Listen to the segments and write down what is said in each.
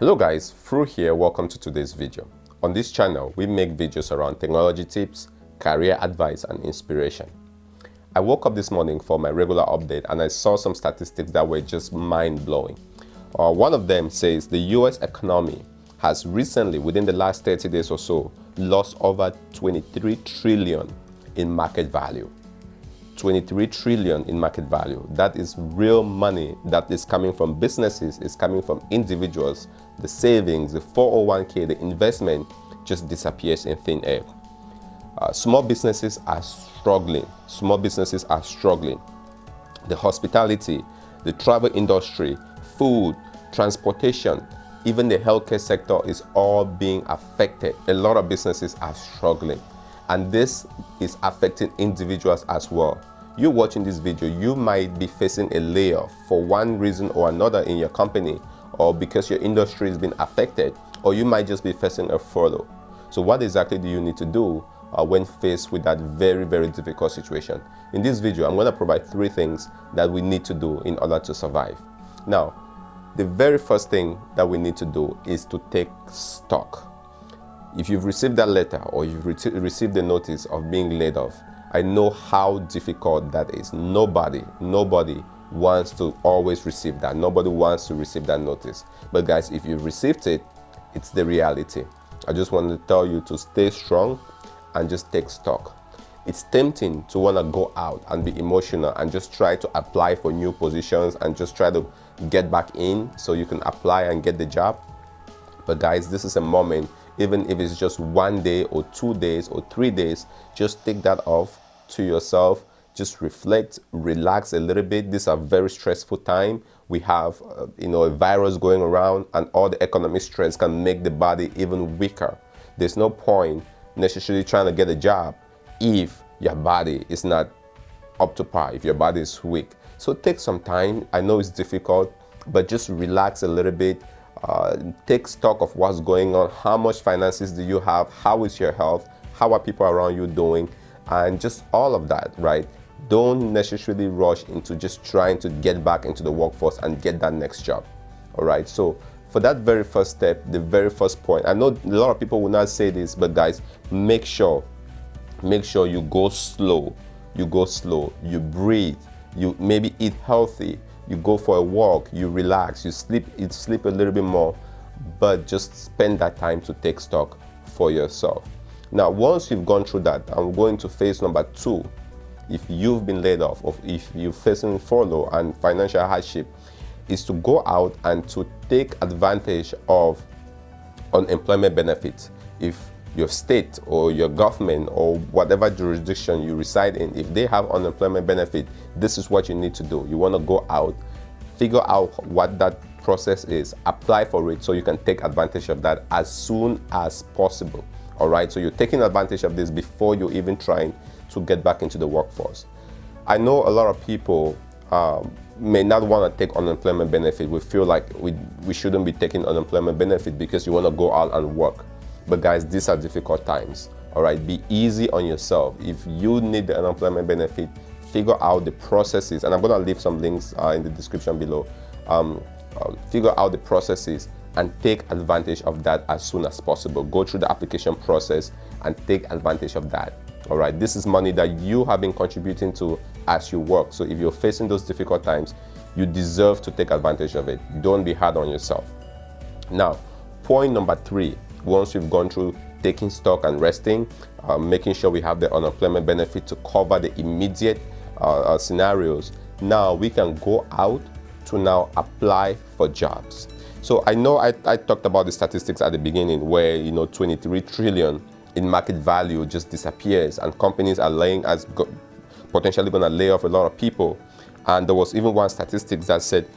Hello guys, Fru here. Welcome to today's video. On this channel, we make videos around technology tips, career advice, and inspiration. I woke up this morning for my regular update and I saw some statistics that were just mind-blowing. One of them says the US economy has recently, within the last 30 days or so, lost over 23 trillion in market value. 23 trillion in market value. That is real money that is coming from businesses, is coming from individuals. The savings, the 401k, the investment just disappears in thin air. Small businesses are struggling. Small businesses are struggling. The hospitality, the travel industry, food, transportation, even the healthcare sector is all being affected. A lot of businesses are struggling. And this is affecting individuals as well. You watching this video, you might be facing a layoff for one reason or another in your company, or because your industry has been affected, or you might just be facing a furlough. So what exactly do you need to do when faced with that very, very difficult situation? In this video, I'm going to provide 3 things that we need to do in order to survive. Now, the very first thing that we need to do is to take stock. If you've received that letter or you've received the notice of being laid off, I know how difficult that is. Nobody wants to always receive that. Nobody wants to receive that notice. But guys, if you've received it, it's the reality. I just want to tell you to stay strong and just take stock. It's tempting to want to go out and be emotional and just try to apply for new positions and just try to get back in so you can apply and get the job. But guys, this is a moment, even if it's just 1 day or 2 days or 3 days, just take that off to yourself. Just reflect, relax a little bit. These are very stressful time. We have, a virus going around, and all the economic stress can make the body even weaker. There's no point necessarily trying to get a job if your body is not up to par, if your body is weak. So take some time. I know it's difficult, but just relax a little bit. Take stock of what's going on. How much finances do you have? How is your health? How are people around you doing? And just all of that, right? Don't necessarily rush into just trying to get back into the workforce and get that next job. All right. So for that very first step, the very first point, I know a lot of people will not say this, but guys, make sure you go slow. You go slow. You breathe. You maybe eat healthy. You go for a walk, you relax, you sleep a little bit more, but just spend that time to take stock for yourself. Now, once you've gone through that, I'm going to phase number 2. If you've been laid off, or if you're facing furlough and financial hardship, is to go out and to take advantage of unemployment benefits. If your state or your government or whatever jurisdiction you reside in, if they have unemployment benefit, this is what you need to do. You want to go out, figure out what that process is, apply for it so you can take advantage of that as soon as possible. All right, so you're taking advantage of this before you're even trying to get back into the workforce. I know a lot of people may not want to take unemployment benefit. We feel like we shouldn't be taking unemployment benefit because you want to go out and work. But guys, these are difficult times. All right, be easy on yourself. If you need the unemployment benefit, figure out the processes, and I'm going to leave some links in the description below. Figure out the processes and take advantage of that as soon as possible. Go through the application process and take advantage of that. All right, this is money that you have been contributing to as you work. So if you're facing those difficult times, you deserve to take advantage of it. Don't be hard on yourself. Now, point number 3. Once we've gone through taking stock and resting, making sure we have the unemployment benefit to cover the immediate scenarios, now we can go out to now apply for jobs. So I know I talked about the statistics at the beginning where 23 trillion in market value just disappears, and companies are potentially going to lay off a lot of people. And there was even one statistics that said,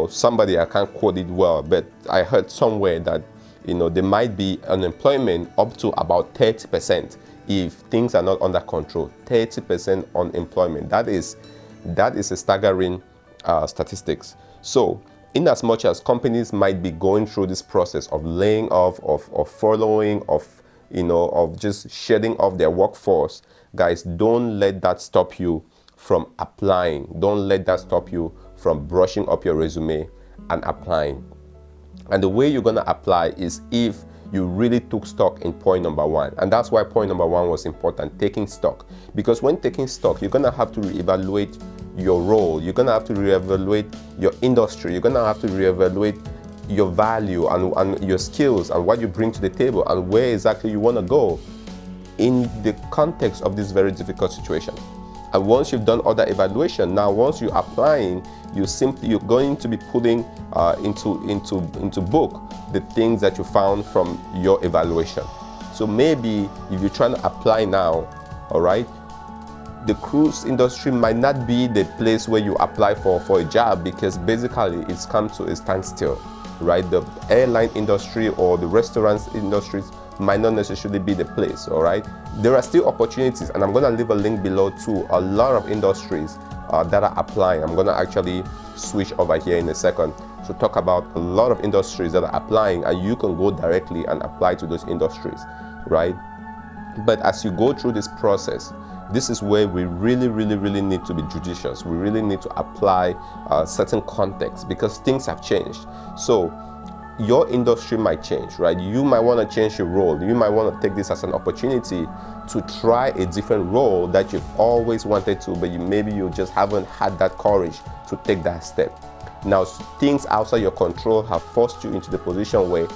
somebody, I can't quote it well, but I heard somewhere that there might be unemployment up to about 30% if things are not under control. 30% unemployment. That is a staggering statistics. So in as much as companies might be going through this process of laying off, of furloughing, of just shedding off their workforce, guys, don't let that stop you from applying. Don't let that stop you from brushing up your resume and applying. And the way you're going to apply is if you really took stock in point number one. And that's why point number one was important, taking stock. Because when taking stock, you're going to have to reevaluate your role. You're going to have to reevaluate your industry. You're going to have to reevaluate your value and your skills and what you bring to the table and where exactly you want to go in the context of this very difficult situation. And once you've done all that evaluation, now once you're applying, you're going to be putting into book the things that you found from your evaluation. So maybe if you're trying to apply now, all right, the cruise industry might not be the place where you apply for a job, because basically it's come to a standstill, right? The airline industry or the restaurants industries might not necessarily be the place, all right? There are still opportunities, and I'm going to leave a link below to a lot of industries that are applying. I'm going to actually switch over here in a second to talk about a lot of industries that are applying, and you can go directly and apply to those industries, right? But as you go through this process, this is where we really need to be judicious. We really need to apply certain context, because things have changed. So your industry might change, right? You might want to change your role. You might want to take this as an opportunity to try a different role that you've always wanted to, but maybe you just haven't had that courage to take that step. Now, things outside your control have forced you into the position where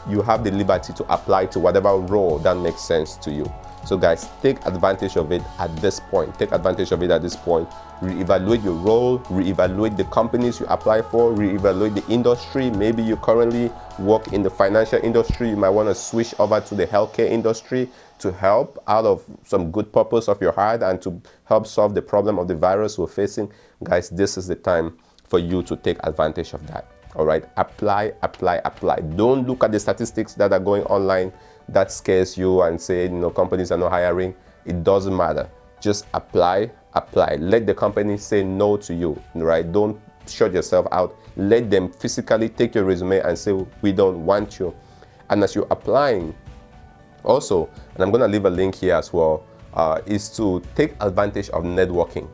you have the liberty to apply to whatever role that makes sense to you. So guys, take advantage of it at this point. Take advantage of it at this point. Reevaluate your role, reevaluate the companies you apply for, reevaluate the industry. Maybe you currently work in the financial industry. You might want to switch over to the healthcare industry to help out of some good purpose of your heart and to help solve the problem of the virus we're facing. Guys, this is the time for you to take advantage of that. All right, apply. Don't look at the statistics that are going online that scares you and say, companies are not hiring. It doesn't matter. Just apply. Let the company say no to you, right? Don't shut yourself out. Let them physically take your resume and say, we don't want you. And as you're applying, also, and I'm going to leave a link here as well, is to take advantage of networking.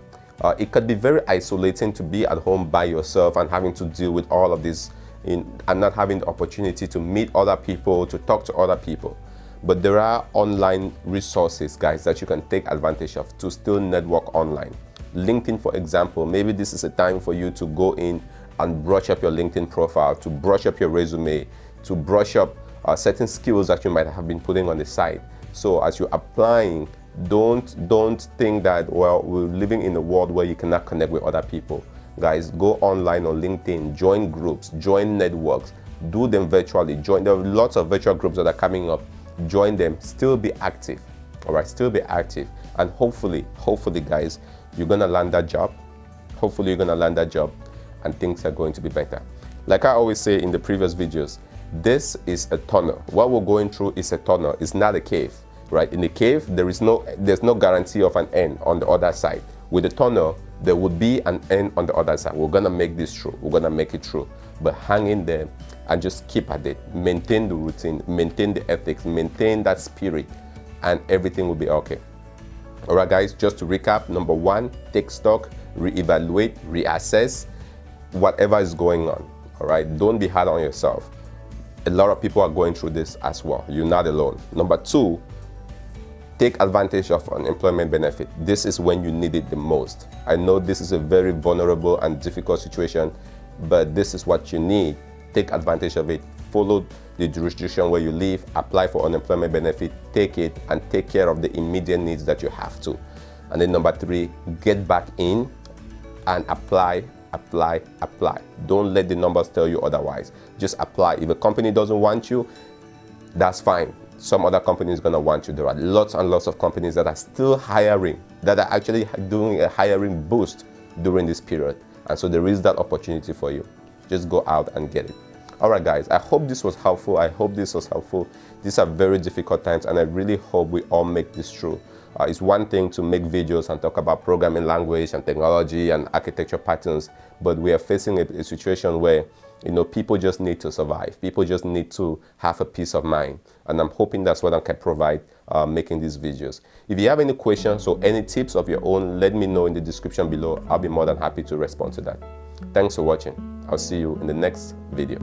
It could be very isolating to be at home by yourself and having to deal with all of this and not having the opportunity to meet other people, to talk to other people. But there are online resources, guys, that you can take advantage of to still network online. LinkedIn, for example, maybe this is a time for you to go in and brush up your LinkedIn profile, to brush up your resume, to brush up certain skills that you might have been putting on the side. So as you're applying, don't think that, well, we're living in a world where you cannot connect with other people. Guys, go online on LinkedIn, join groups, join networks, do them virtually. There are lots of virtual groups that are coming up. Join them, still be active. All right, still be active. And hopefully, guys, you're gonna land that job. Hopefully you're gonna land that job and things are going to be better. Like I always say in the previous videos, this is a tunnel. What we're going through is a tunnel. It's not a cave, right? In the cave, there's no guarantee of an end on the other side. With the tunnel, there would be an end on the other side. We're gonna make this through. We're gonna make it through. But hang in there and just keep at it. Maintain the routine, maintain the ethics, maintain that spirit, and everything will be okay. All right, guys, just to recap, number one, take stock, reevaluate, reassess whatever is going on. All right, don't be hard on yourself. A lot of people are going through this as well. You're not alone. Number two, take advantage of unemployment benefit. This is when you need it the most. I know this is a very vulnerable and difficult situation, but this is what you need. Take advantage of it. Follow the jurisdiction where you live, apply for unemployment benefit, take it, and take care of the immediate needs that you have to. And then number three, get back in and apply. Don't let the numbers tell you otherwise. Just apply. If a company doesn't want you, that's fine. Some other company is going to want you. There are lots and lots of companies that are still hiring, that are actually doing a hiring boost during this period. And so there is that opportunity for you. Just go out and get it. All right, guys, I hope this was helpful. These are very difficult times, and I really hope we all make this through. It's one thing to make videos and talk about programming language and technology and architecture patterns, but we are facing a situation where people just need to survive. People just need to have a peace of mind. And I'm hoping that's what I can provide making these videos. If you have any questions or any tips of your own, let me know in the description below. I'll be more than happy to respond to that. Thanks for watching. I'll see you in the next video.